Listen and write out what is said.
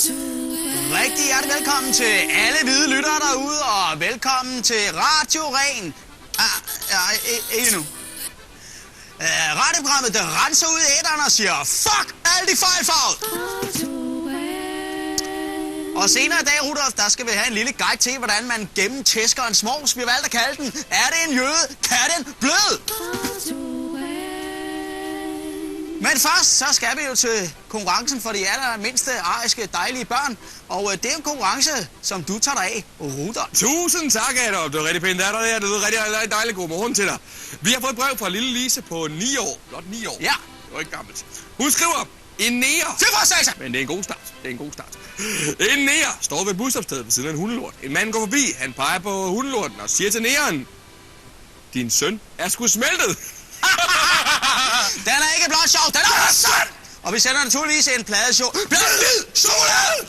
Rigtig hjertelig velkommen til alle hvide lyttere derude, og velkommen til Radio Ren. Ikke nu. Radioprogrammet, der renser ud i æteren og siger, fuck alle de fejlfarvede. Og senere i dag, Rudolf, der skal vi have en lille guide til, hvordan man gennemtæsker en smås. Vi har valgt at kalde den, er det en jøde? Kan den blød? Men først, så skal vi jo til konkurrencen for de allermindste ariske dejlige børn. Og det er en konkurrence, som du tager dig af, Rudolf. Tusind tak, Adolf. Det er rigtig pænt af dig der. Det er rigtig dejligt. God morgen til dig. Vi har fået et brev fra lille Lise på 9 år. Blot 9 år. Ja. Det var ikke gammelt. Hun skriver, en nære. Tilfredssagelse! Men det er en god start. En nære står ved et busstopsted ved siden af en hundelort. En mand går forbi. Han peger på hundelorten og siger til næren, din søn er sgu smeltet. Den er ikke blot sjov, den er sand! Og vi sender naturligvis en pladeshow. Blandt hvid chokolade!